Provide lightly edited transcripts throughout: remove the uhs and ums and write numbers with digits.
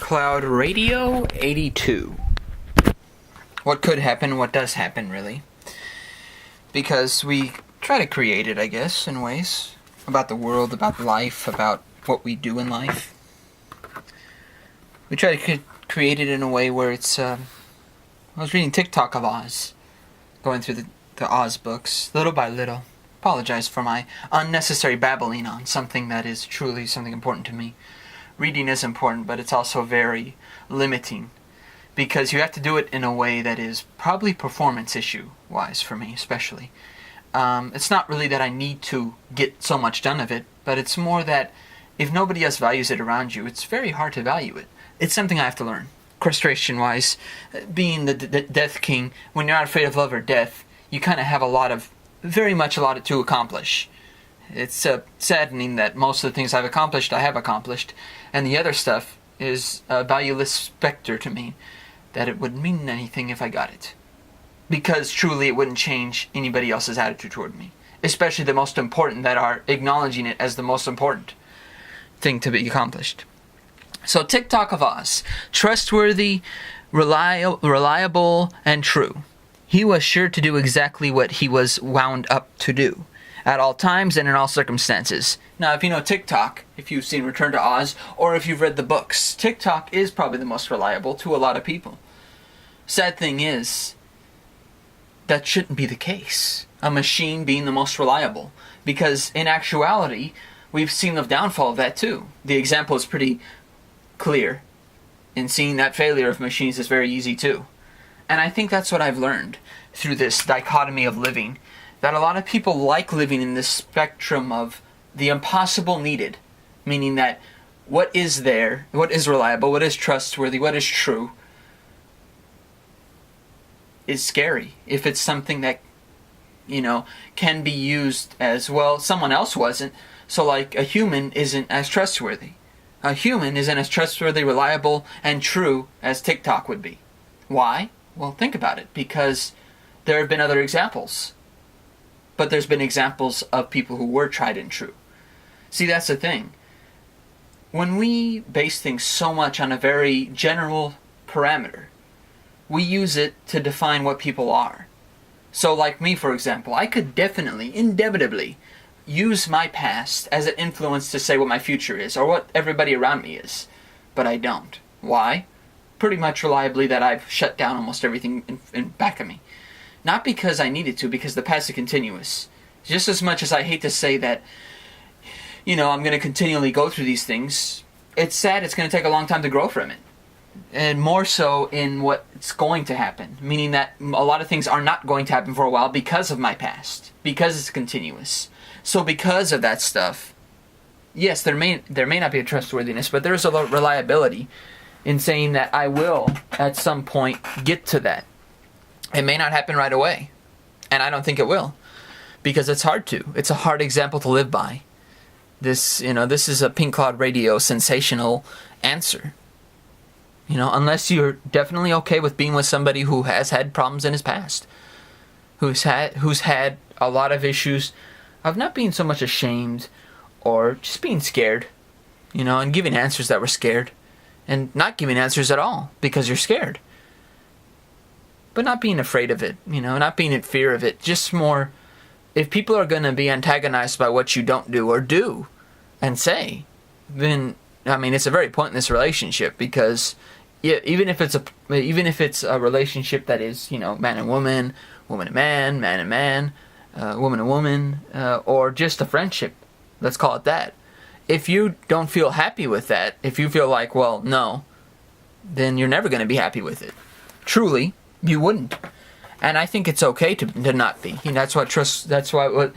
Cloud Radio 82. What could happen, what does happen, really. Because we try to create it, I guess, in ways. About the world, about life, about what we do in life. We try to create it in a way where it's... I was reading Tik-Tok of Oz. Going through the Oz books, little by little. Apologize for my unnecessary babbling on something that is truly something important to me. Reading is important, but it's also very limiting. Because you have to do it in a way that is probably performance issue-wise for me, especially. It's not really that I need to get so much done of it, but it's more that if nobody else values it around you, it's very hard to value it. It's something I have to learn. Frustration-wise, being the Death King, when you're not afraid of love or death, you kind of have very much a lot to accomplish. It's saddening that most of the things I've accomplished, I have accomplished, and the other stuff is a valueless specter to me, that it wouldn't mean anything if I got it. Because truly it wouldn't change anybody else's attitude toward me. Especially the most important that are acknowledging it as the most important thing to be accomplished. So Tik-Tok of Oz. Trustworthy, reliable, and true. He was sure to do exactly what he was wound up to do. At all times and in all circumstances. Now, if you know Tik-Tok, if you've seen Return to Oz, or if you've read the books, Tik-Tok is probably the most reliable to a lot of people. Sad thing is, that shouldn't be the case. A machine being the most reliable. Because in actuality, we've seen the downfall of that too. The example is pretty clear. And seeing that failure of machines is very easy too. And I think that's what I've learned through this dichotomy of living. That a lot of people like living in this spectrum of the impossible needed. Meaning that what is there, what is reliable, what is trustworthy, what is true, is scary. If it's something that, can be used as, well, someone else wasn't. So like a human isn't as trustworthy. A human isn't as trustworthy, reliable, and true as Tik-Tok would be. Why? Well, think about it. Because there have been other examples. But there's been examples of people who were tried and true. See, that's the thing. When we base things so much on a very general parameter, we use it to define what people are. So like me, for example, I could definitely, indubitably, use my past as an influence to say what my future is, or what everybody around me is. But I don't. Why? Pretty much reliably that I've shut down almost everything in back of me. Not because I needed to, because the past is continuous. Just as much as I hate to say that, I'm going to continually go through these things, it's sad it's going to take a long time to grow from it. And more so in what's going to happen. Meaning that a lot of things are not going to happen for a while because of my past. Because it's continuous. So because of that stuff, yes, there may not be a trustworthiness, but there's a reliability in saying that I will, at some point, get to that. It may not happen right away. And I don't think it will. Because it's hard to. It's a hard example to live by. This is a Pink Cloud Radio sensational answer. Unless you're definitely okay with being with somebody who has had problems in his past. Who's had a lot of issues of not being so much ashamed or just being scared. And giving answers that were scared. And not giving answers at all because you're scared. But not being afraid of it, not being in fear of it. Just more, if people are going to be antagonized by what you don't do or do and say, then, it's a very pointless relationship because even if it's a relationship that is, man and woman and man and man, woman and woman, or just a friendship, let's call it that. If you don't feel happy with that, if you feel like, well, no, then you're never going to be happy with it. Truly. You wouldn't, and I think it's okay to not be. That's what That's what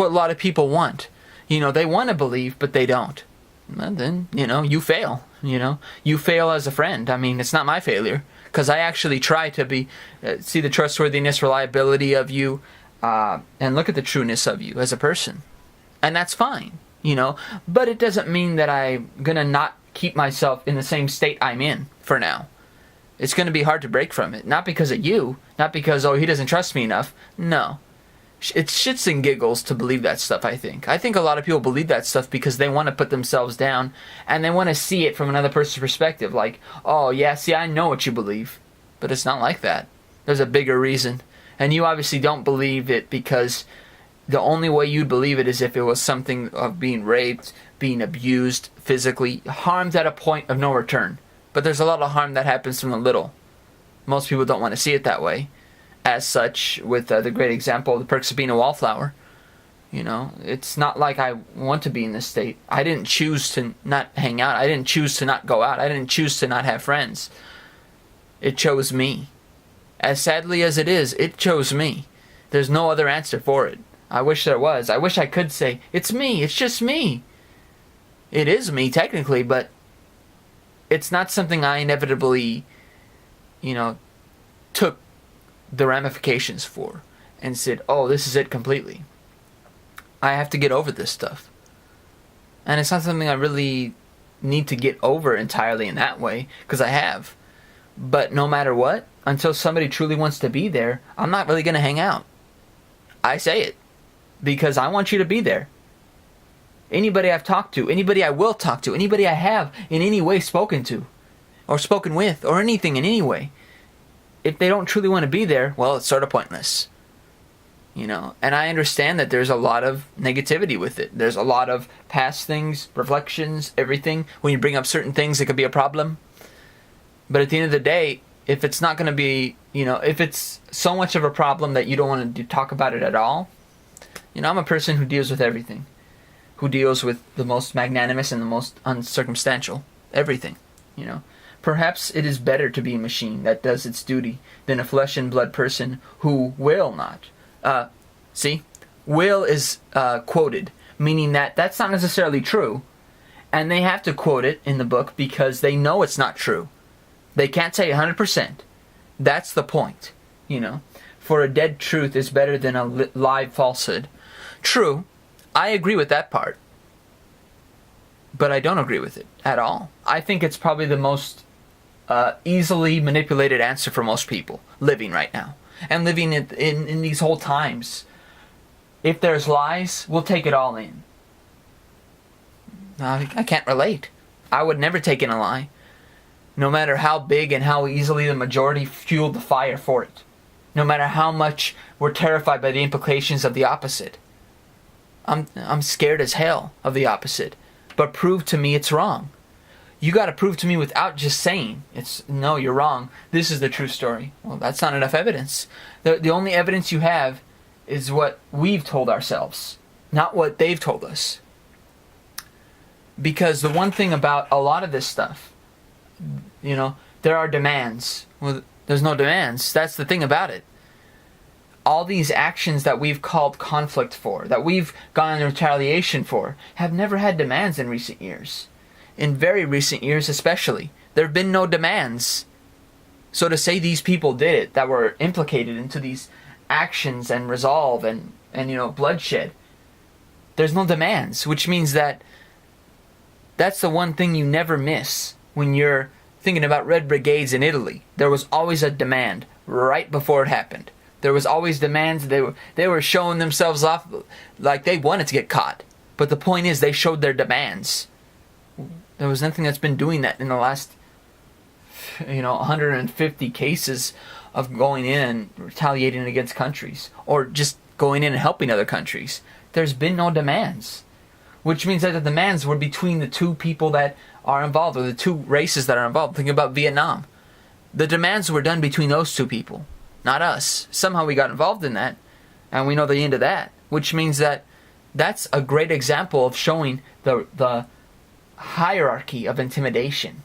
a lot of people want. They want to believe, but they don't. Well, then you fail. You fail as a friend. It's not my failure because I actually try to see the trustworthiness, reliability of you, and look at the trueness of you as a person, and that's fine. But it doesn't mean that I'm gonna not keep myself in the same state I'm in for now. It's going to be hard to break from it. Not because of you. Not because, he doesn't trust me enough. No. It's shits and giggles to believe that stuff, I think. I think a lot of people believe that stuff because they want to put themselves down and they want to see it from another person's perspective. Like, oh, yeah, see, I know what you believe. But it's not like that. There's a bigger reason. And you obviously don't believe it because the only way you'd believe it is if it was something of being raped, being abused, physically, harmed at a point of no return. But there's a lot of harm that happens from the little. Most people don't want to see it that way. As such, with the great example of the perks of being a wallflower. You know, it's not like I want to be in this state. I didn't choose to not hang out. I didn't choose to not go out. I didn't choose to not have friends. It chose me. As sadly as it is, it chose me. There's no other answer for it. I wish there was. I wish I could say, it's me, it's just me. It is me, technically, but it's not something I inevitably, took the ramifications for and said, oh, this is it completely. I have to get over this stuff. And it's not something I really need to get over entirely in that way, because I have. But no matter what, until somebody truly wants to be there, I'm not really going to hang out. I say it because I want you to be there. Anybody I've talked to, anybody I will talk to, anybody I have in any way spoken to, or spoken with, or anything in any way, if they don't truly want to be there, well, it's sort of pointless. And I understand that there's a lot of negativity with it. There's a lot of past things, reflections, everything. When you bring up certain things, it could be a problem. But at the end of the day, if it's not going to be, if it's so much of a problem that you don't want to talk about it at all, I'm a person who deals with everything. Who deals with the most magnanimous and the most uncircumstantial. Everything, Perhaps it is better to be a machine that does its duty than a flesh and blood person who will not. Will is quoted, meaning that that's not necessarily true. And they have to quote it in the book because they know it's not true. They can't say 100%. That's the point, For a dead truth is better than a live falsehood. True, I agree with that part. But I don't agree with it at all. I think it's probably the most easily manipulated answer for most people living right now. And living in these whole times. If there's lies, we'll take it all in. I can't relate. I would never take in a lie. No matter how big and how easily the majority fueled the fire for it. No matter how much we're terrified by the implications of the opposite. I'm scared as hell of the opposite. But prove to me it's wrong. You got to prove to me without just saying, no, you're wrong. This is the true story. Well, that's not enough evidence. The only evidence you have is what we've told ourselves, not what they've told us. Because the one thing about a lot of this stuff, there are demands. Well, there's no demands. That's the thing about it. All these actions that we've called conflict for, that we've gone in retaliation for, have never had demands in recent years. In very recent years especially. There have been no demands. So to say these people did it, that were implicated into these actions and resolve and bloodshed, there's no demands, which means that that's the one thing you never miss when you're thinking about Red Brigades in Italy. There was always a demand right before it happened. There was always demands. They were showing themselves off like they wanted to get caught. But the point is, they showed their demands. There was nothing that's been doing that in the last, 150 cases of going in and retaliating against countries. Or just going in and helping other countries. There's been no demands. Which means that the demands were between the two people that are involved, or the two races that are involved. Think about Vietnam. The demands were done between those two people. Not us. Somehow we got involved in that. And we know the end of that. Which means that that's a great example of showing the hierarchy of intimidation.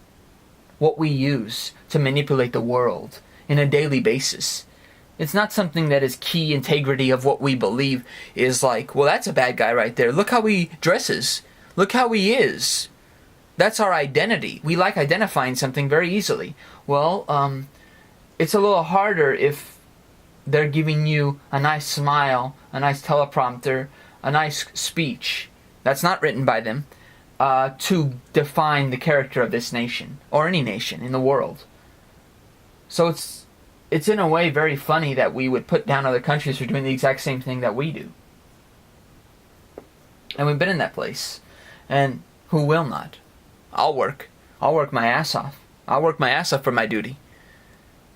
What we use to manipulate the world in a daily basis. It's not something that is key integrity of what we believe is like, well, that's a bad guy right there. Look how he dresses. Look how he is. That's our identity. We like identifying something very easily. Well, it's a little harder if they're giving you a nice smile, a nice teleprompter, a nice speech that's not written by them to define the character of this nation or any nation in the world. So it's in a way very funny that we would put down other countries for doing the exact same thing that we do. And we've been in that place. And who will not? I'll work my ass off. I'll work my ass off for my duty.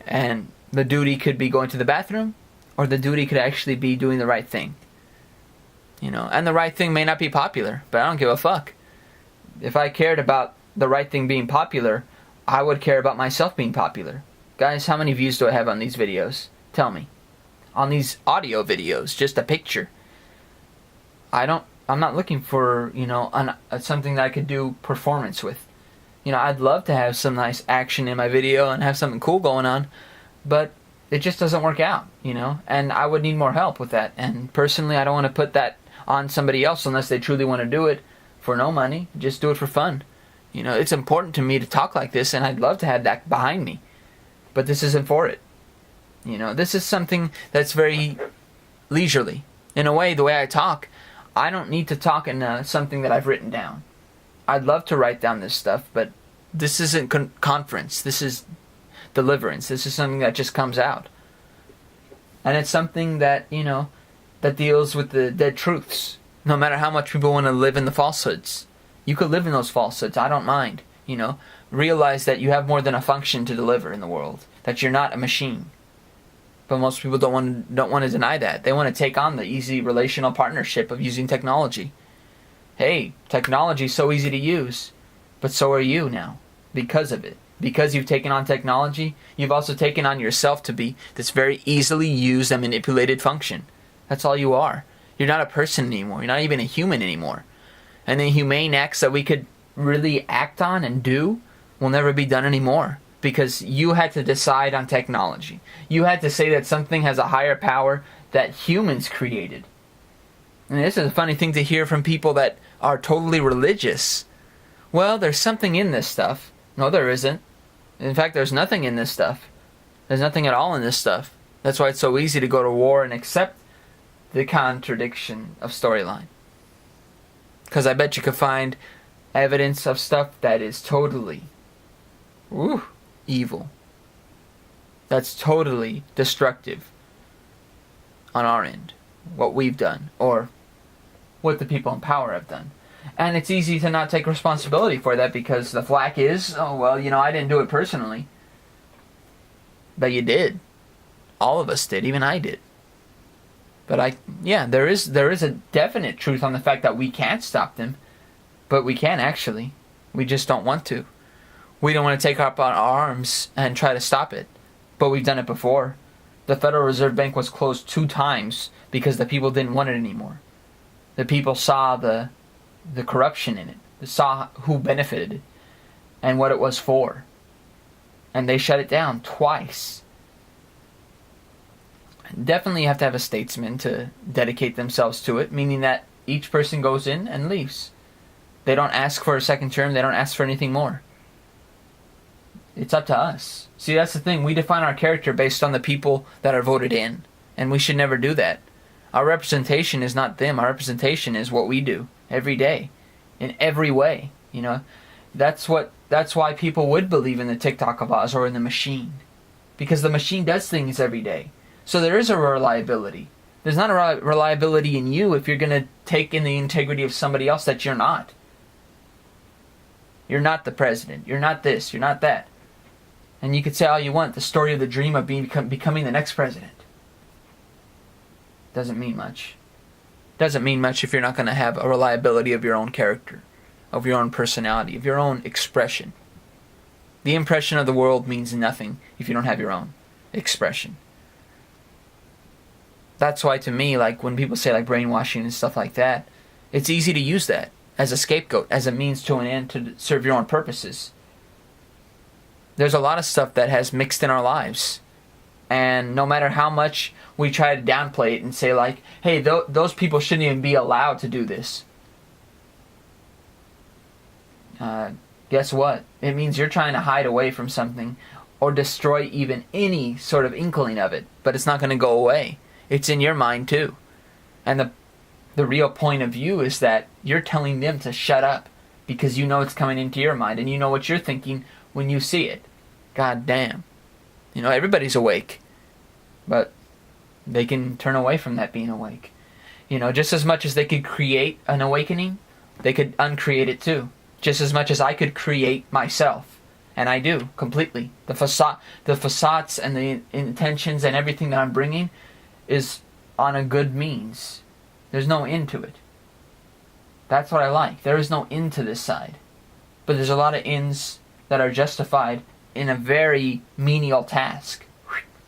And the duty could be going to the bathroom, or the duty could actually be doing the right thing. You know, and the right thing may not be popular, but I don't give a fuck. If I cared about the right thing being popular, I would care about myself being popular. Guys, how many views do I have on these videos? Tell me. On these audio videos, just a picture. I'm not looking for, you know, something that I could do performance with. You know, I'd love to have some nice action in my video and have something cool going on, but it just doesn't work out, you know, and I would need more help with that. And personally, I don't want to put that on somebody else unless they truly want to do it for no money. Just do it for fun. You know, it's important to me to talk like this, and I'd love to have that behind me, but this isn't for it. You know, this is something that's very leisurely. In a way, the way I talk, I don't need to talk in something that I've written down. I'd love to write down this stuff, but this isn't conference. This is deliverance. This is something that just comes out. And it's something that, you know, that deals with the dead truths. No matter how much people want to live in the falsehoods. You could live in those falsehoods. I don't mind. You know, realize that you have more than a function to deliver in the world. That you're not a machine. But most people don't want to deny that. They want to take on the easy relational partnership of using technology. Hey, technology is so easy to use, but so are you now because of it. Because you've taken on technology, you've also taken on yourself to be this very easily used and manipulated function. That's all you are. You're not a person anymore. You're not even a human anymore. And the humane acts that we could really act on and do will never be done anymore. Because you had to decide on technology. You had to say that something has a higher power that humans created. And this is a funny thing to hear from people that are totally religious. Well, there's something in this stuff. No, there isn't. In fact, there's nothing in this stuff. There's nothing at all in this stuff. That's why it's so easy to go to war and accept the contradiction of storyline. Because I bet you could find evidence of stuff that is totally evil. That's totally destructive on our end. What we've done, or what the people in power have done. And it's easy to not take responsibility for that because the flack is, oh well, you know, I didn't do it personally. But you did. All of us did, even I did. But there is a definite truth on the fact that we can't stop them. But we can actually. We just don't want to. We don't want to take up our arms and try to stop it. But we've done it before. The Federal Reserve Bank was closed 2 times because the people didn't want it anymore. The people saw the corruption in it. They saw who benefited and what it was for. And they shut it down twice. Definitely you have to have a statesman to dedicate themselves to it, meaning that each person goes in and leaves. They don't ask for a second term. They don't ask for anything more. It's up to us. See, that's the thing. We define our character based on the people that are voted in. And we should never do that. Our representation is not them. Our representation is what we do every day. In every way. You know, that's why people would believe in the Tik-Tok of Oz or in the machine. Because the machine does things every day. So there is a reliability. There's not a reliability in you if you're going to take in the integrity of somebody else that you're not. You're not the president. You're not this. You're not that. And you could say all you want, the story of the dream of becoming the next president. Doesn't mean much. Doesn't mean much if you're not going to have a reliability of your own character, of your own personality, of your own expression. The impression of the world means nothing if you don't have your own expression. That's why to me, like when people say like brainwashing and stuff like that, it's easy to use that as a scapegoat, as a means to an end to serve your own purposes. There's a lot of stuff that has mixed in our lives. And no matter how much we try to downplay it and say like, hey, those people shouldn't even be allowed to do this. Guess what? It means you're trying to hide away from something or destroy even any sort of inkling of it. But it's not going to go away. It's in your mind too. And the real point of view is that you're telling them to shut up because you know it's coming into your mind and you know what you're thinking when you see it. God damn. You know, everybody's awake. But they can turn away from that being awake. Just as much as they could create an awakening, they could uncreate it too. Just as much as I could create myself. And I do, completely. The facades and the intentions and everything that I'm bringing is on a good means. There's no end to it. That's what I like. There is no end to this side. But there's a lot of ends that are justified in a very menial task.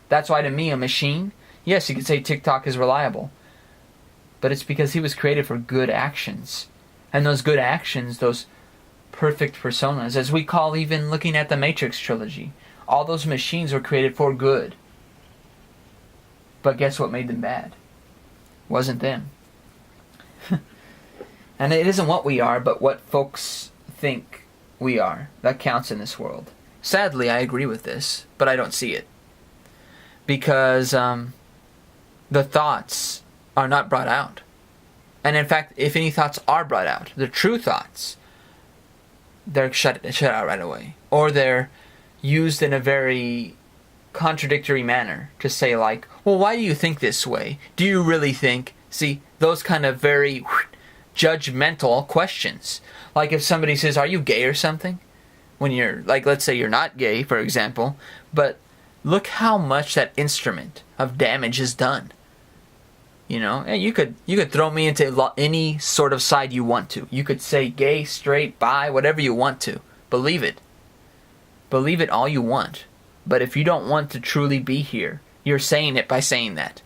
That's why to me a machine, yes, you could say Tik-Tok is reliable. But it's because he was created for good actions. And those good actions, those perfect personas, as we call even looking at the Matrix trilogy, all those machines were created for good. But guess what made them bad? Wasn't them. And it isn't what we are, but what folks think we are that counts in this world. Sadly, I agree with this, but I don't see it. Because the thoughts are not brought out. And in fact, if any thoughts are brought out, the true thoughts, they're shut out right away. Or they're used in a very contradictory manner to say like, well, why do you think this way? Do you really think? See, those kind of very judgmental questions. Like if somebody says, are you gay or something? When you're, like, let's say you're not gay, for example, but look how much that instrument of damage is done. And you could throw me into any sort of side you want to. You could say gay, straight, bi, whatever you want to. Believe it. Believe it all you want. But if you don't want to truly be here, you're saying it by saying that.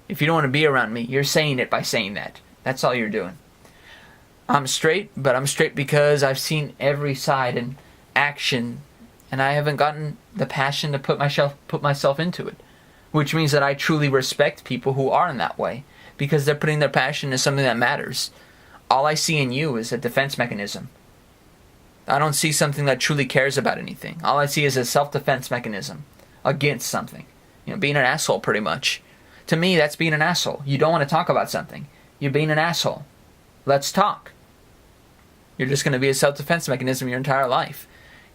If you don't want to be around me, you're saying it by saying that. That's all you're doing. I'm straight, but I'm straight because I've seen every side and action, and I haven't gotten the passion to put myself into it. Which means that I truly respect people who are in that way, because they're putting their passion into something that matters. All I see in you is a defense mechanism. I don't see something that truly cares about anything. All I see is a self-defense mechanism against something. Being an asshole, pretty much. To me, that's being an asshole. You don't want to talk about something. You're being an asshole. Let's talk. You're just going to be a self-defense mechanism your entire life.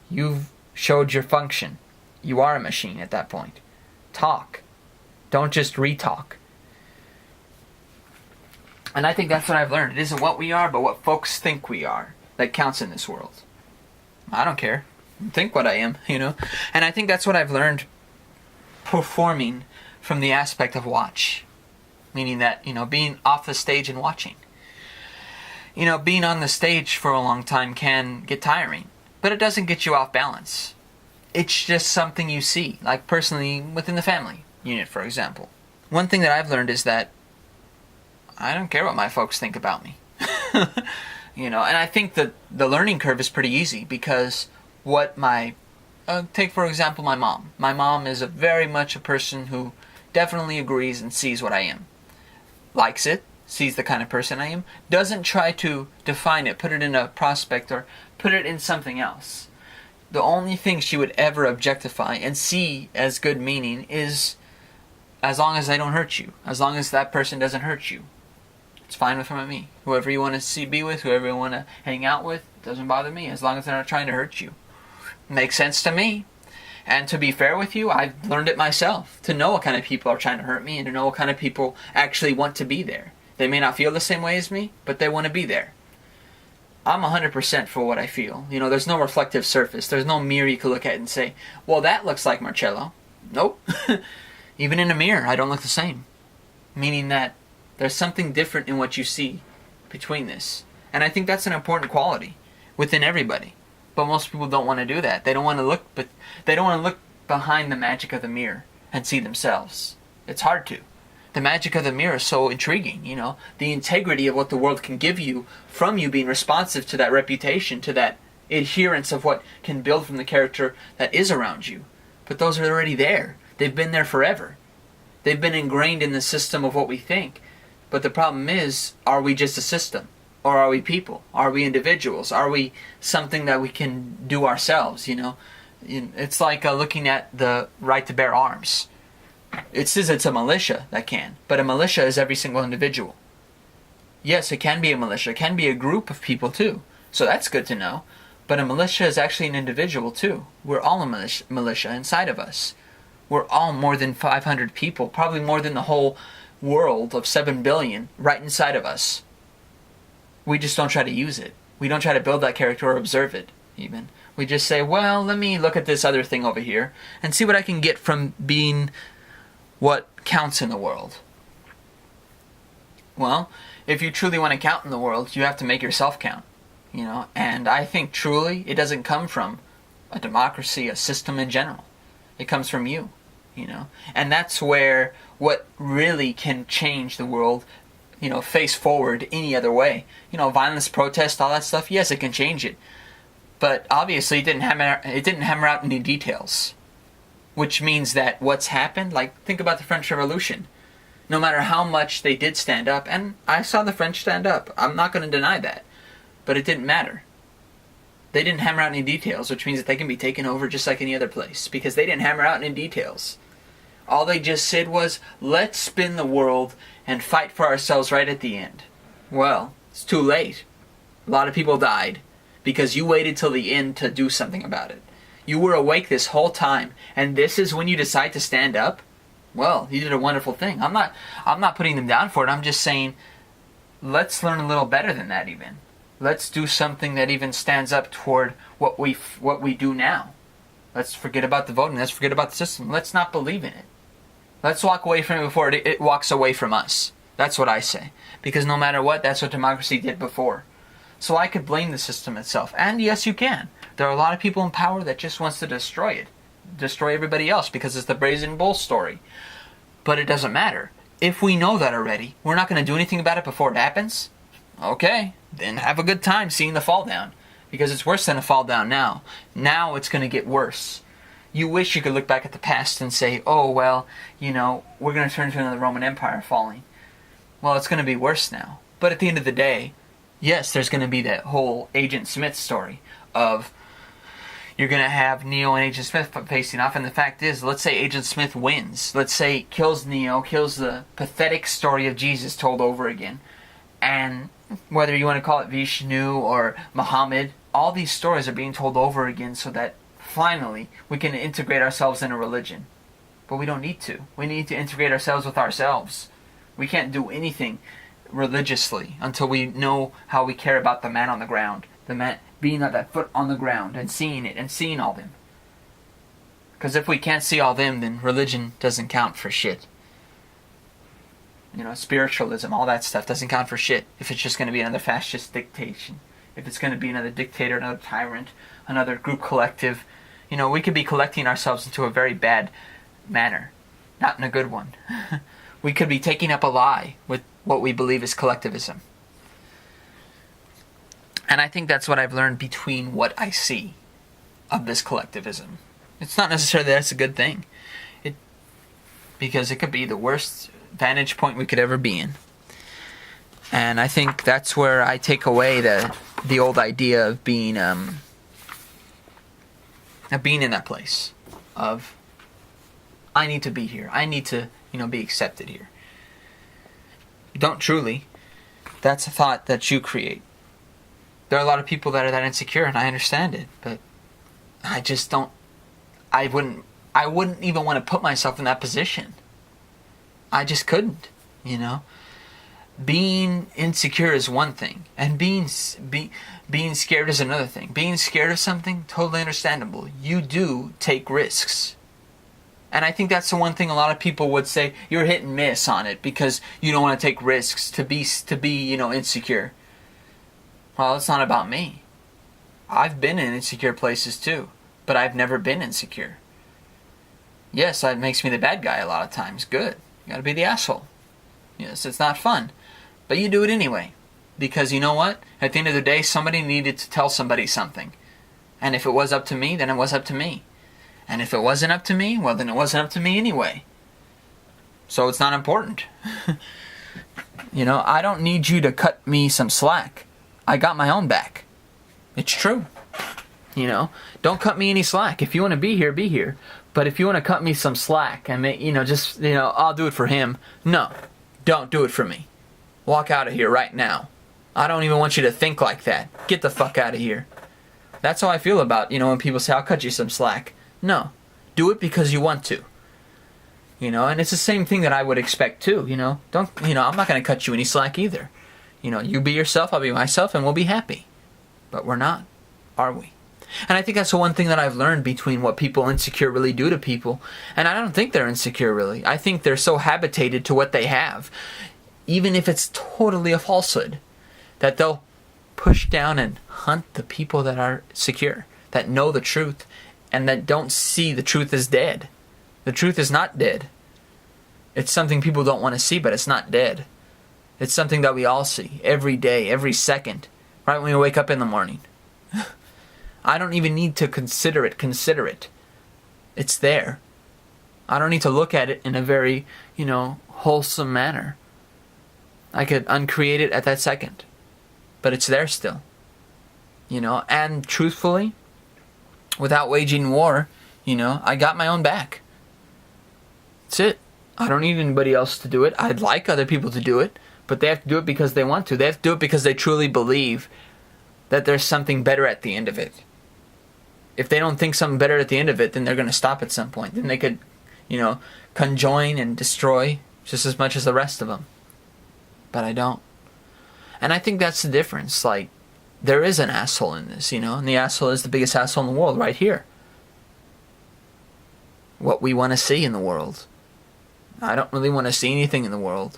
You've showed your function. You are a machine at that point. Talk. Don't just re-talk. And I think that's what I've learned. It isn't what we are, but what folks think we are that counts in this world. I don't care. Think what I am, And I think that's what I've learned performing from the aspect of watch. Meaning that, being off the stage and watching. Being on the stage for a long time can get tiring. But it doesn't get you off balance. It's just something you see. Like personally, within the family unit, for example. One thing that I've learned is that I don't care what my folks think about me. And I think that the learning curve is pretty easy because take for example my mom. My mom is very much a person who definitely agrees and sees what I am. Likes it, sees the kind of person I am, doesn't try to define it, put it in a prospect or put it in something else. The only thing she would ever objectify and see as good meaning is as long as they don't hurt you. As long as that person doesn't hurt you. It's fine with me. Whoever you want to be with, whoever you want to hang out with, doesn't bother me as long as they're not trying to hurt you. Makes sense to me. And to be fair with you, I've learned it myself. To know what kind of people are trying to hurt me and to know what kind of people actually want to be there. They may not feel the same way as me, but they want to be there. I'm 100% for what I feel. There's no reflective surface. There's no mirror you can look at and say, well, that looks like Marcello. Nope. Even in a mirror, I don't look the same. Meaning that there's something different in what you see between this. And I think that's an important quality within everybody. But most people don't want to do that. They don't want to look behind the magic of the mirror and see themselves. It's hard to. The magic of the mirror is so intriguing, the integrity of what the world can give you from you being responsive to that reputation, to that adherence of what can build from the character that is around you. But those are already there. They've been there forever. They've been ingrained in the system of what we think. But the problem is, are we just a system? Or are we people? Are we individuals? Are we something that we can do ourselves, It's like looking at the right to bear arms. It says it's a militia that can, but a militia is every single individual. Yes, it can be a militia. It can be a group of people too. So that's good to know. But a militia is actually an individual too. We're all a militia inside of us. We're all more than 500 people, probably more than the whole world of 7 billion right inside of us. We just don't try to use it. We don't try to build that character or observe it, even. We just say, well, let me look at this other thing over here and see what I can get from being what counts in the world. Well, if you truly want to count in the world, you have to make yourself count, and I think truly it doesn't come from a democracy, a system in general. It comes from you, and that's where what really can change the world, face forward any other way. Violence, protest, all that stuff, yes, it can change it. But obviously it didn't hammer out any details. Which means that what's happened, like think about the French Revolution. No matter how much they did stand up, and I saw the French stand up, I'm not going to deny that. But it didn't matter. They didn't hammer out any details, which means that they can be taken over just like any other place. Because they didn't hammer out any details. All they just said was, let's spin the world and fight for ourselves right at the end. Well, it's too late. A lot of people died because you waited till the end to do something about it. You were awake this whole time, and this is when you decide to stand up? Well, you did a wonderful thing. I'm not putting them down for it. I'm just saying, let's learn a little better than that even. Let's do something that even stands up toward what we do now. Let's forget about the voting. Let's forget about the system. Let's not believe in it. Let's walk away from it before it walks away from us. That's what I say. Because no matter what, that's what democracy did before. So I could blame the system itself. And yes, you can. There are a lot of people in power that just wants to destroy it. Destroy everybody else because it's the brazen bull story. But it doesn't matter. If we know that already, we're not going to do anything about it before it happens? Okay, then have a good time seeing the fall down. Because it's worse than a fall down now. Now it's going to get worse. You wish you could look back at the past and say, oh, well, we're going to turn into another Roman Empire falling. Well, it's going to be worse now. But at the end of the day, yes, there's going to be that whole Agent Smith story of you're going to have Neo and Agent Smith facing off. And the fact is, let's say Agent Smith wins. Let's say kills Neo, kills the pathetic story of Jesus told over again. And whether you want to call it Vishnu or Muhammad, all these stories are being told over again so that finally we can integrate ourselves in a religion. But we don't need to. We need to integrate ourselves with ourselves. We can't do anything religiously until we know how we care about the man on the ground. The man being at that foot on the ground and seeing it and seeing all them. Because if we can't see all them, then religion doesn't count for shit. Spiritualism, all that stuff doesn't count for shit if it's just going to be another fascist dictation. If it's going to be another dictator, another tyrant, another group collective. We could be collecting ourselves into a very bad manner. Not in a good one. We could be taking up a lie with what we believe is collectivism. And I think that's what I've learned between what I see of this collectivism. It's not necessarily that's a good thing. Because it could be the worst vantage point we could ever be in. And I think that's where I take away the old idea of being in that place of I need to be here. I need to, be accepted here. Don't truly. That's a thought that you create. There are a lot of people that are that insecure, and I understand it, but I just don't. I wouldn't even want to put myself in that position. I just couldn't, Being insecure is one thing, and being scared is another thing. Being scared of something, totally understandable. You do take risks. And I think that's the one thing a lot of people would say, you're hit and miss on it because you don't want to take risks to be insecure. Well, it's not about me. I've been in insecure places too, but I've never been insecure. Yes, that makes me the bad guy a lot of times. Good. You gotta be the asshole. Yes, it's not fun. But you do it anyway. Because you know what? At the end of the day, somebody needed to tell somebody something. And if it was up to me, then it was up to me. And if it wasn't up to me, well, then it wasn't up to me anyway. So it's not important. I don't need you to cut me some slack. I got my own back. It's true. Don't cut me any slack. If you want to be here, be here. But if you want to cut me some slack and I'll do it for him. No, don't do it for me. Walk out of here right now. I don't even want you to think like that. Get the fuck out of here. That's how I feel about, when people say, I'll cut you some slack. No, do it because you want to. And it's the same thing that I would expect too, I'm not going to cut you any slack either. You be yourself, I'll be myself, and we'll be happy. But we're not, are we? And I think that's the one thing that I've learned between what people insecure really do to people. And I don't think they're insecure really. I think they're so habituated to what they have, even if it's totally a falsehood, that they'll push down and hunt the people that are secure, that know the truth, and that don't see the truth as dead. The truth is not dead. It's something people don't want to see, but it's not dead. It's something that we all see every day, every second, right when we wake up in the morning. I don't even need to consider it. It's there. I don't need to look at it in a very, wholesome manner. I could uncreate it at that second. But it's there still. And truthfully, without waging war, I got my own back. That's it. I don't need anybody else to do it. I'd like other people to do it, but they have to do it because they want to. They have to do it because they truly believe that there's something better at the end of it. If they don't think something better at the end of it, then they're going to stop at some point. Then they could, conjoin and destroy just as much as the rest of them. But I don't. And I think that's the difference. Like, there is an asshole in this, and the asshole is the biggest asshole in the world right here. What we want to see in the world. I don't really want to see anything in the world,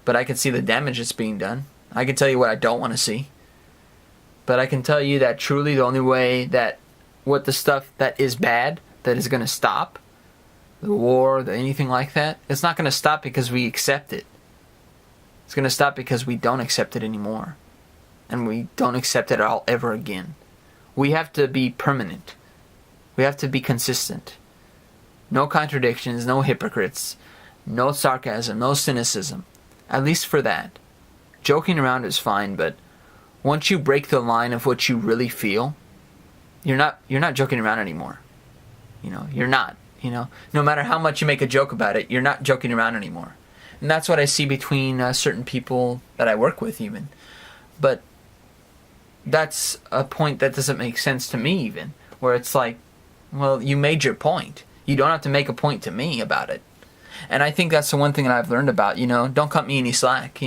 but I can see the damage that's being done. I can tell you what I don't want to see. But I can tell you that truly the only way that what the stuff that is bad, that is going to stop, the war, anything like that, it's not going to stop because we accept it. It's going to stop because we don't accept it anymore. And we don't accept it all ever again. We have to be permanent. We have to be consistent. No contradictions, no hypocrites, no sarcasm, no cynicism. At least for that. Joking around is fine, but once you break the line of what you really feel, you're not joking around anymore. You're not. No matter how much you make a joke about it, you're not joking around anymore. And that's what I see between certain people that I work with even. But that's a point that doesn't make sense to me even. Where it's like, well, you made your point. You don't have to make a point to me about it. And I think that's the one thing that I've learned about, don't cut me any slack,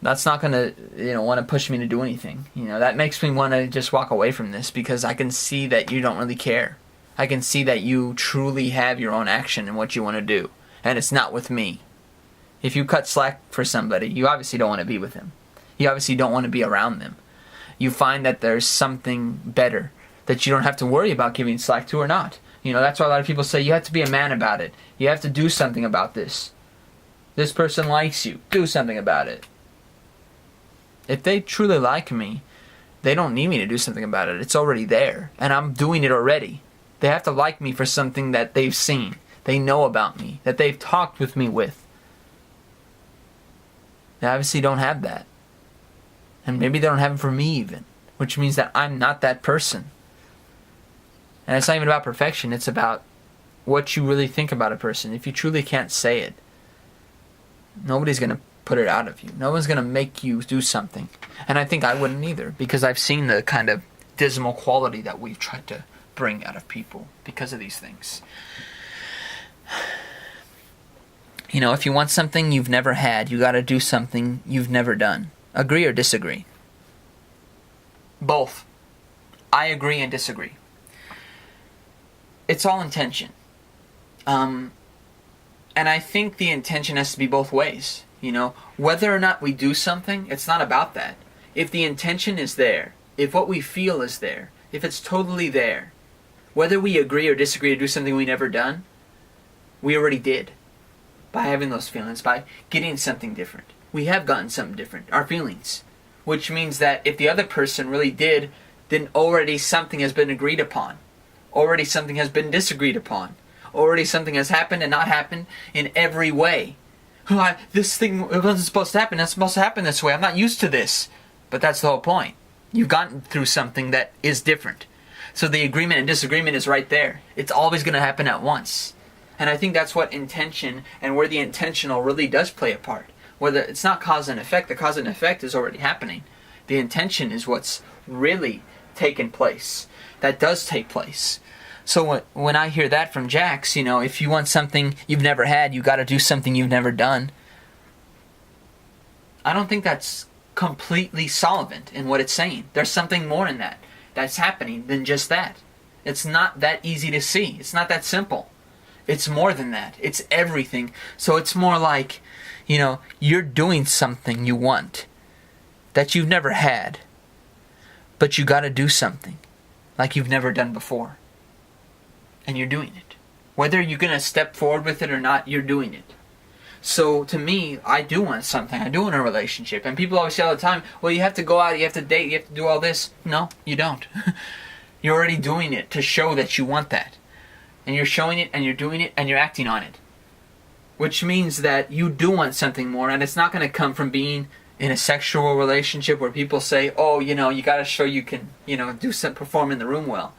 That's not going to, want to push me to do anything. That makes me want to just walk away from this because I can see that you don't really care. I can see that you truly have your own action in what you want to do. And it's not with me. If you cut slack for somebody, you obviously don't want to be with them. You obviously don't want to be around them. You find that there's something better that you don't have to worry about giving slack to or not. That's why a lot of people say you have to be a man about it. You have to do something about this. This person likes you. Do something about it. If they truly like me, they don't need me to do something about it. It's already there. And I'm doing it already. They have to like me for something that they've seen. They know about me. That they've talked with me with. They obviously don't have that. And maybe they don't have it for me even. Which means that I'm not that person. And it's not even about perfection. It's about what you really think about a person. If you truly can't say it, nobody's going to put it out of you. No one's going to make you do something. And I think I wouldn't either, because I've seen the kind of dismal quality that we've tried to bring out of people because of these things. If you want something you've never had, you got to do something you've never done. Agree or disagree? Both. I agree and disagree. It's all intention. And I think the intention has to be both ways. Whether or not we do something, it's not about that. If the intention is there, if what we feel is there, if it's totally there, whether we agree or disagree to do something we never done, we already did. By having those feelings, by getting something different. We have gotten something different, our feelings. Which means that if the other person really did, then already something has been agreed upon. Already something has been disagreed upon. Already something has happened and not happened in every way. This thing wasn't supposed to happen. It's supposed to happen this way. I'm not used to this. But that's the whole point. You've gotten through something that is different. So the agreement and disagreement is right there. It's always going to happen at once. And I think that's what intention and where the intentional really does play a part. Whether it's not cause and effect. The cause and effect is already happening. The intention is what's really taken place. That does take place. So when I hear that from Jax, if you want something you've never had, you got to do something you've never done. I don't think that's completely solvent in what it's saying. There's something more in that that's happening than just that. It's not that easy to see. It's not that simple. It's more than that. It's everything. So it's more like, you're doing something you want that you've never had, but you got to do something like you've never done before. And you're doing it. Whether you're going to step forward with it or not, you're doing it. So to me, I do want something. I do want a relationship. And people always say all the time, well, you have to go out, you have to date, you have to do all this. No, you don't. You're already doing it to show that you want that. And you're showing it, and you're doing it, and you're acting on it. Which means that you do want something more, and it's not going to come from being in a sexual relationship where people say, oh, you got to show you can, perform in the room well.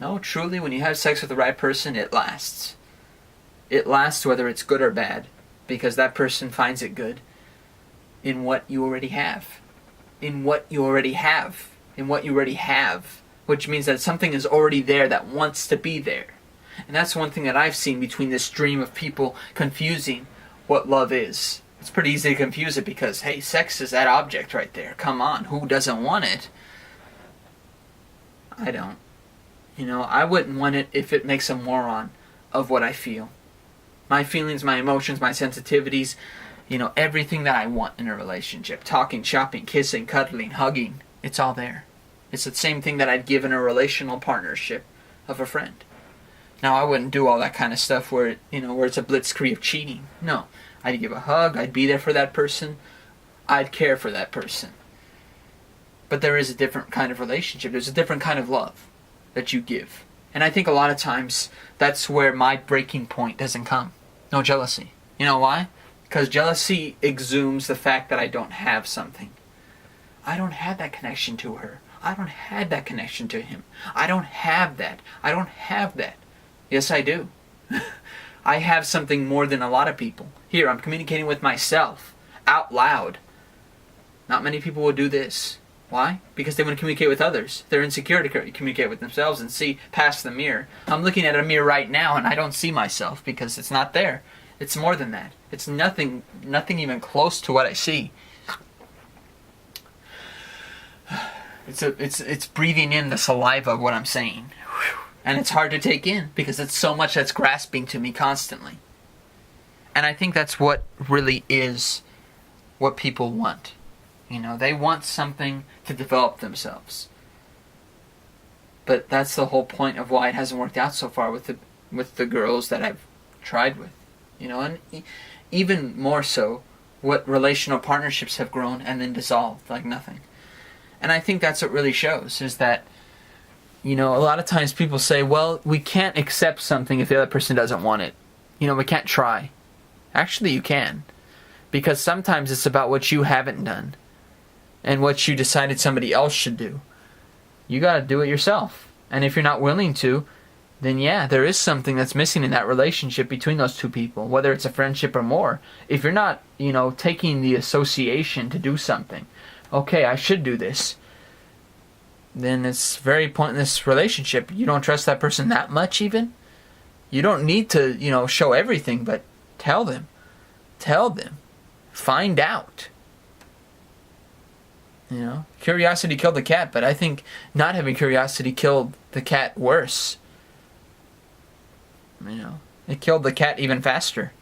No, truly, when you have sex with the right person, it lasts. It lasts whether it's good or bad, because that person finds it good in what you already have. In what you already have. In what you already have. Which means that something is already there that wants to be there. And that's one thing that I've seen between this stream of people confusing what love is. It's pretty easy to confuse it because, hey, sex is that object right there. Come on, who doesn't want it? I don't. I wouldn't want it if it makes a moron of what I feel. My feelings, my emotions, my sensitivities, everything that I want in a relationship. Talking, shopping, kissing, cuddling, hugging. It's all there. It's the same thing that I'd give in a relational partnership of a friend. Now, I wouldn't do all that kind of stuff where it's a blitzkrieg of cheating. No. I'd give a hug. I'd be there for that person. I'd care for that person. But there is a different kind of relationship. There's a different kind of love that you give. And I think a lot of times that's where my breaking point doesn't come. No jealousy. You know why? Because jealousy exhumes the fact that I don't have something. I don't have that connection to her. I don't have that connection to him. I don't have that. I don't have that. Yes, I do. I have something more than a lot of people. Here, I'm communicating with myself out loud. Not many people will do this. Why? Because they want to communicate with others. They're insecure to communicate with themselves and see past the mirror. I'm looking at a mirror right now and I don't see myself because it's not there. It's more than that. It's nothing even close to what I see. It's breathing in the saliva of what I'm saying. And it's hard to take in because it's so much that's grasping to me constantly. And I think that's what really is what people want. They want something to develop themselves. But that's the whole point of why it hasn't worked out so far with the girls that I've tried with. And even more so, what relational partnerships have grown and then dissolved like nothing. And I think that's what really shows, is that, a lot of times people say, well, we can't accept something if the other person doesn't want it. We can't try. Actually, you can. Because sometimes it's about what you haven't done. And what you decided somebody else should do. You got to do it yourself. And if you're not willing to, then yeah, there is something that's missing in that relationship between those two people, whether it's a friendship or more. If you're not, taking the association to do something, okay, I should do this, then it's very pointless relationship. You don't trust that person that much even. You don't need to, show everything, but tell them. Tell them. Find out. Curiosity killed the cat, but I think not having curiosity killed the cat worse. It killed the cat even faster.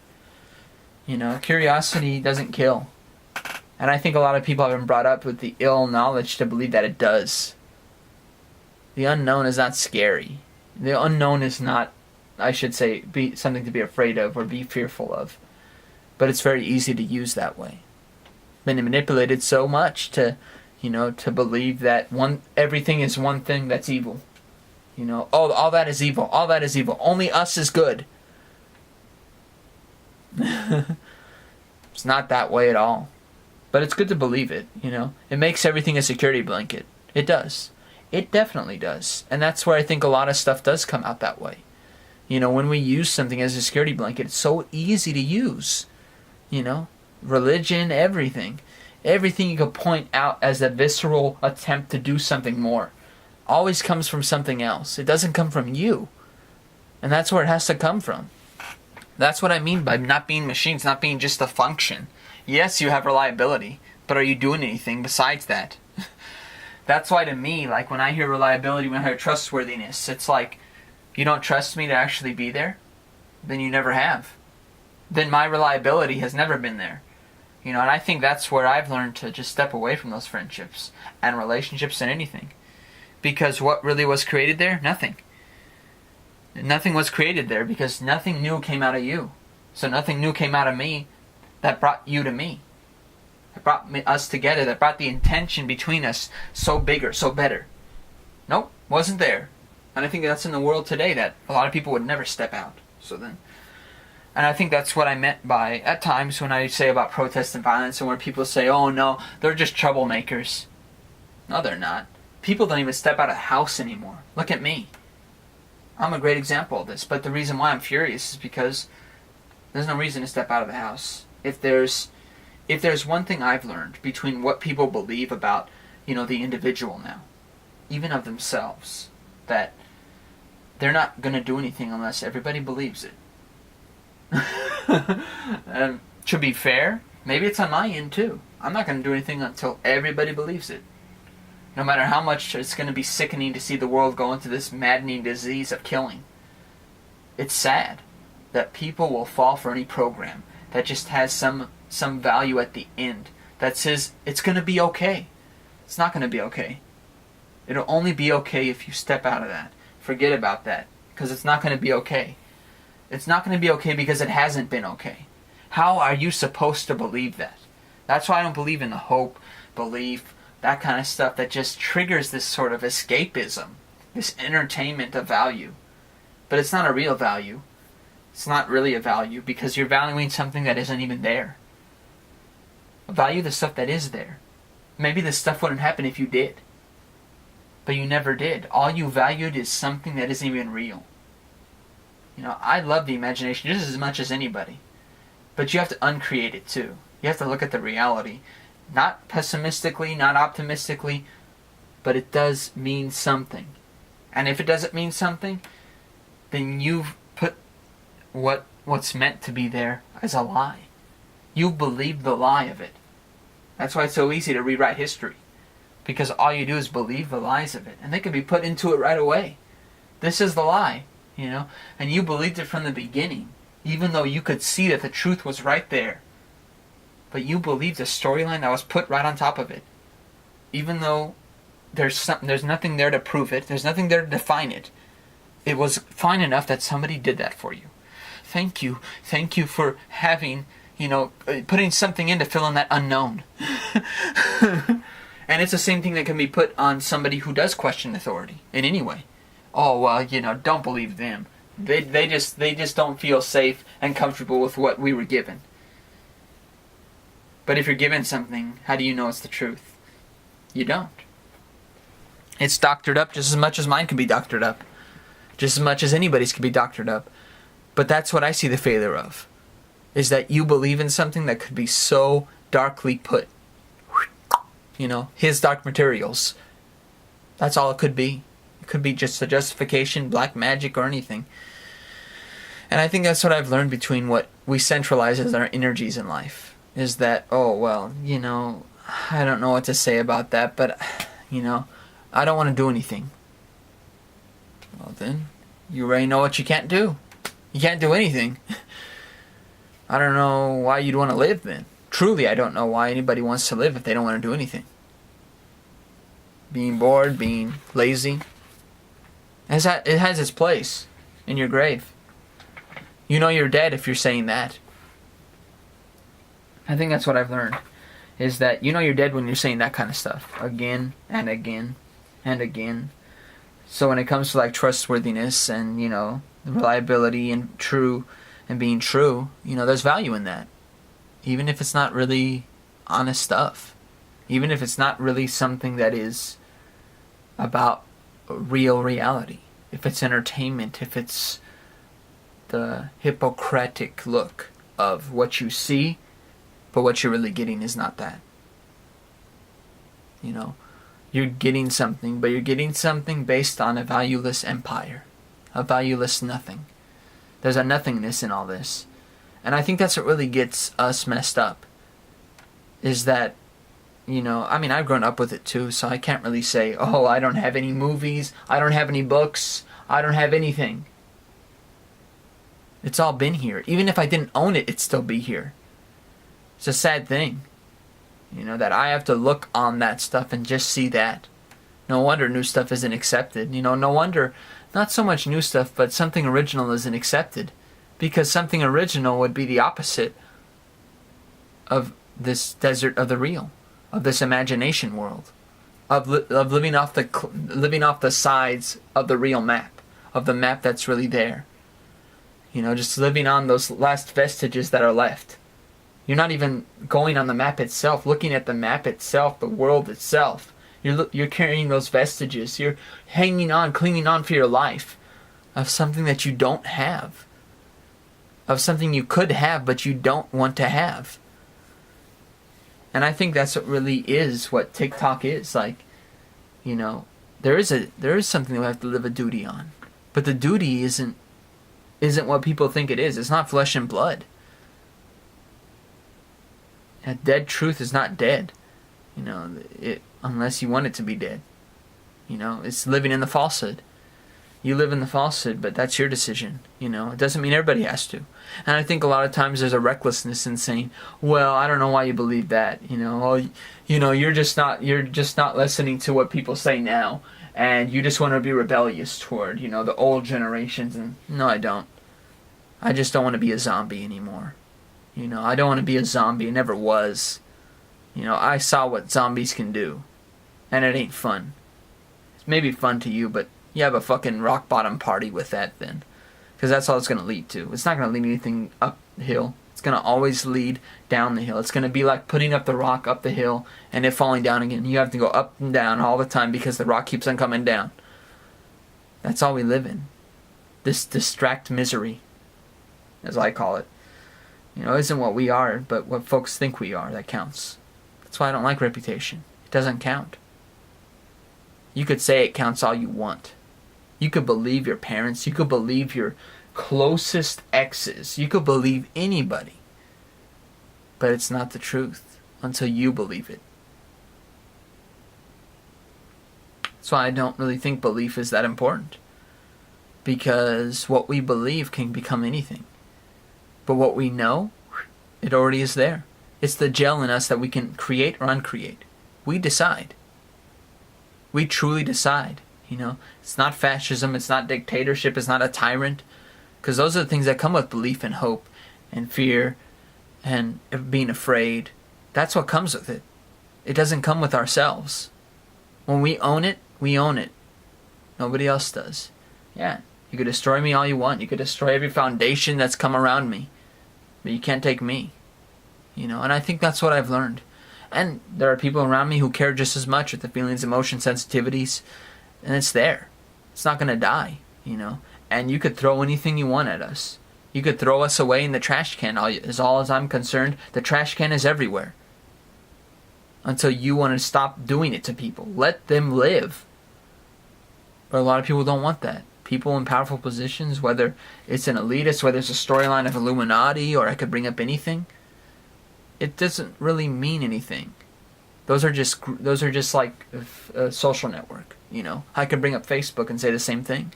Curiosity doesn't kill. And I think a lot of people have been brought up with the ill knowledge to believe that it does. The unknown is not scary. The unknown is not, I should say, be something to be afraid of or be fearful of. But it's very easy to use that way. Been manipulated so much to believe that everything is one thing that's evil. All that is evil. All that is evil. Only us is good. It's not that way at all. But it's good to believe it, It makes everything a security blanket. It does. It definitely does. And that's where I think a lot of stuff does come out that way. When we use something as a security blanket, it's so easy to use. Religion, everything. Everything you could point out as a visceral attempt to do something more always comes from something else. It doesn't come from you. And that's where it has to come from. That's what I mean by not being machines, not being just a function. Yes, you have reliability, but are you doing anything besides that? That's why to me, like when I hear reliability, when I hear trustworthiness, it's like, you don't trust me to actually be there? Then you never have. Then my reliability has never been there. And I think that's where I've learned to just step away from those friendships and relationships and anything. Because what really was created there? Nothing. Nothing was created there because nothing new came out of you. So nothing new came out of me that brought you to me. That brought us together, that brought the intention between us so bigger, so better. Nope, wasn't there. And I think that's in the world today that a lot of people would never step out. And I think that's what I meant by, at times, when I say about protest and violence, and where people say, oh no, they're just troublemakers. No, they're not. People don't even step out of the house anymore. Look at me. I'm a great example of this. But the reason why I'm furious is because there's no reason to step out of the house. If there's one thing I've learned between what people believe about, the individual now, even of themselves, that they're not going to do anything unless everybody believes it. And to be fair, maybe it's on my end too. I'm not going to do anything until everybody believes it. No matter how much it's going to be sickening to see the world go into this maddening disease of killing. It's sad that people will fall for any program that just has some value at the end that says it's going to be okay. It's not going to be okay. It'll only be okay if you step out of that. Forget about that, because it's not going to be okay. It's not going to be okay because it hasn't been okay. How are you supposed to believe that? That's why I don't believe in the hope, belief, that kind of stuff that just triggers this sort of escapism, this entertainment of value. But it's not a real value. It's not really a value because you're valuing something that isn't even there. Value the stuff that is there. Maybe this stuff wouldn't happen if you did. But you never did. All you valued is something that isn't even real. I love the imagination just as much as anybody. But you have to uncreate it too. You have to look at the reality. Not pessimistically, not optimistically, but it does mean something. And if it doesn't mean something, then you've put what's meant to be there as a lie. You believe the lie of it. That's why it's so easy to rewrite history. Because all you do is believe the lies of it. And they can be put into it right away. This is the lie. And you believed it from the beginning, even though you could see that the truth was right there. But you believed the storyline that was put right on top of it, even though there's nothing there to prove it, there's nothing there to define it. It was fine enough that somebody did that for you. Thank you for having, putting something in to fill in that unknown. And it's the same thing that can be put on somebody who does question authority in any way. Oh, well, don't believe them. They just don't feel safe and comfortable with what we were given. But if you're given something, how do you know it's the truth? You don't. It's doctored up just as much as mine can be doctored up. Just as much as anybody's can be doctored up. But that's what I see the failure of. Is that you believe in something that could be so darkly put. His dark materials. That's all it could be. It could be just a justification, black magic, or anything. And I think that's what I've learned between what we centralize as our energies in life. Is that, oh, well, I don't know what to say about that, but, I don't want to do anything. Well, then, you already know what you can't do. You can't do anything. I don't know why you'd want to live then. Truly, I don't know why anybody wants to live if they don't want to do anything. Being bored, being lazy. It has its place in your grave. You're dead if you're saying that. I think that's what I've learned. Is that you're dead when you're saying that kind of stuff. Again and again and again. So when it comes to like trustworthiness and, reliability and true and being true, there's value in that. Even if it's not really honest stuff. Even if it's not really something that is about real reality. If it's entertainment, if it's the Hippocratic look of what you see, but what you're really getting is not that. You're getting something, but you're getting something based on a valueless empire. a valueless nothing. There's a nothingness in all this. And I think that's what really gets us messed up. Is that, I've grown up with it too, so I can't really say, oh, I don't have any movies, I don't have any books, I don't have anything. It's all been here. Even if I didn't own it, it'd still be here. It's a sad thing, that I have to look on that stuff and just see that. No wonder new stuff isn't accepted. No wonder, not so much new stuff, but something original isn't accepted. Because something original would be the opposite of this desert of the real, of this imagination world, of living off the sides of the real map, of the map that's really there. Just living on those last vestiges that are left. You're not even going on the map itself, looking at the map itself, the world itself. You're carrying those vestiges. You're hanging on, clinging on for your life of something that you don't have. Of something you could have, but you don't want to have. And I think that's what really is what TikTok is. Like, there is something that we have to live a duty on. But the duty isn't what people think it is. It's not flesh and blood. A dead truth is not dead. Unless you want it to be dead. It's living in the falsehood. You live in the falsehood, but that's your decision. It doesn't mean everybody has to. And I think a lot of times there's a recklessness in saying, well, I don't know why you believe that. You're just not listening to what people say now, and you just want to be rebellious toward, the old generations. And no, I don't. I just don't want to be a zombie anymore. I don't want to be a zombie. It never was. I saw what zombies can do, and it ain't fun. It's maybe fun to you, but you have a fucking rock bottom party with that then. Because that's all it's going to lead to. It's not going to lead anything uphill. It's going to always lead down the hill. It's going to be like putting up the rock up the hill and it falling down again. You have to go up and down all the time because the rock keeps on coming down. That's all we live in. This distract misery, as I call it. Isn't what we are, but what folks think we are that counts. That's why I don't like reputation. It doesn't count. You could say it counts all you want. You could believe your parents. You could believe your closest exes. You could believe anybody. But it's not the truth until you believe it. That's why I don't really think belief is that important. Because what we believe can become anything. But what we know, it already is there. It's the gel in us that we can create or uncreate. We decide. We truly decide. It's not fascism, it's not dictatorship, it's not a tyrant. Because those are the things that come with belief and hope and fear and being afraid. That's what comes with it. It doesn't come with ourselves. When we own it, we own it. Nobody else does. Yeah, you could destroy me all you want. You could destroy every foundation that's come around me. But you can't take me. And I think that's what I've learned. And there are people around me who care just as much with the feelings, emotions, sensitivities. And it's there. It's not going to die, And you could throw anything you want at us. You could throw us away in the trash can. As I'm concerned, the trash can is everywhere. Until you want to stop doing it to people. Let them live. But a lot of people don't want that. People in powerful positions, whether it's an elitist, whether it's a storyline of Illuminati, or I could bring up anything. It doesn't really mean anything. Those are just like a social network. I could bring up Facebook and say the same thing.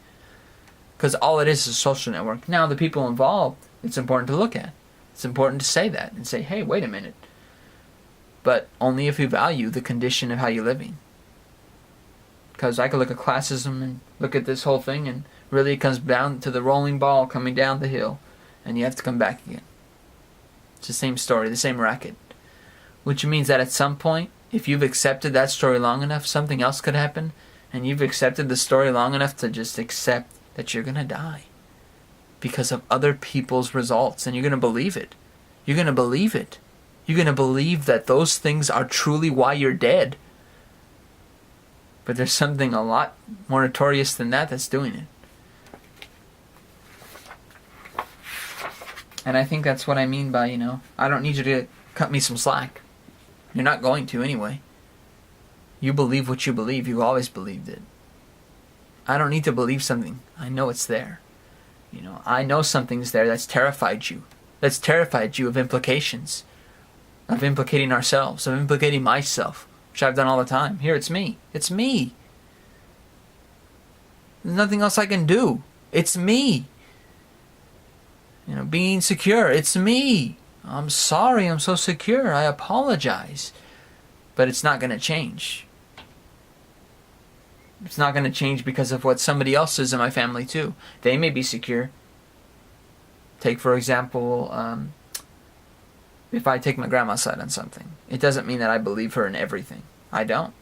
Because all it is a social network. Now, the people involved, it's important to look at. It's important to say that and say, hey, wait a minute. But only if you value the condition of how you're living. Because I could look at classism and look at this whole thing, and really it comes down to the rolling ball coming down the hill. And you have to come back again. It's the same story, the same racket. Which means that at some point, if you've accepted that story long enough, something else could happen. And you've accepted the story long enough to just accept that you're going to die. Because of other people's results. And you're going to believe it. You're going to believe it. You're going to believe that those things are truly why you're dead. But there's something a lot more notorious than that that's doing it. And I think that's what I mean by, I don't need you to cut me some slack. You're not going to anyway. You believe what you believe. You always believed it. I don't need to believe something. I know it's there. I know something's there that's terrified you. That's terrified you of implications. Of implicating ourselves. Of implicating myself. Which I've done all the time. Here, it's me. It's me. There's nothing else I can do. It's me. Being secure. It's me. I'm sorry I'm so secure. I apologize. But it's not going to change. It's not going to change because of what somebody else is in my family too. They may be secure. Take, for example, if I take my grandma's side on something, it doesn't mean that I believe her in everything. I don't.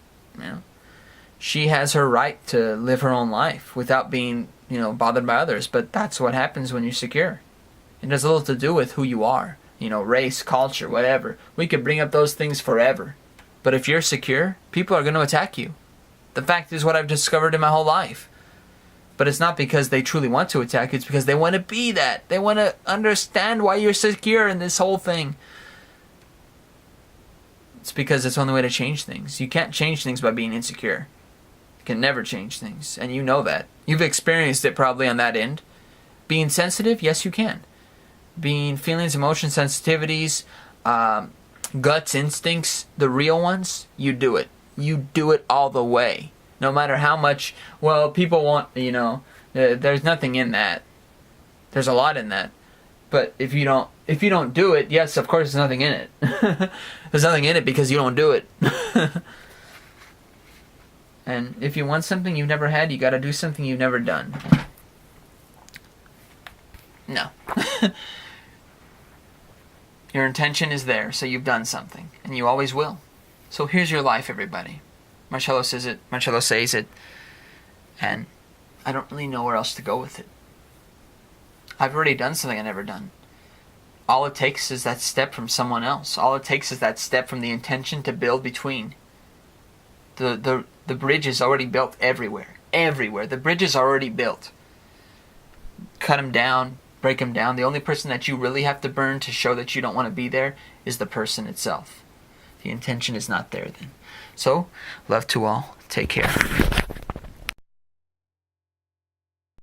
She has her right to live her own life without being, bothered by others. But that's what happens when you're secure. It has little to do with who you are. Race, culture, whatever. We could bring up those things forever. But if you're secure, people are going to attack you. The fact is what I've discovered in my whole life. But it's not because they truly want to attack you. It's because they want to be that. They want to understand why you're secure in this whole thing. It's because it's the only way to change things. You can't change things by being insecure. You can never change things. And you know that. You've experienced it probably on that end. Being sensitive, yes you can. Being feelings, emotions, sensitivities, guts, instincts, the real ones, you do it. You do it all the way. No matter how much, people want, there's nothing in that. There's a lot in that. But if you don't do it, yes, of course there's nothing in it. There's nothing in it because you don't do it. And if you want something you've never had, you got to do something you've never done. No. Your intention is there, so you've done something. And you always will. So here's your life, everybody. Marcello says it. And I don't really know where else to go with it. I've already done something I've never done. All it takes is that step from someone else. All it takes is that step from the intention to build between. The bridge is already built everywhere. Everywhere. The bridge is already built. Cut them down. Break them down. The only person that you really have to burn to show that you don't want to be there is the person itself. The intention is not there then. So, love to all. Take care.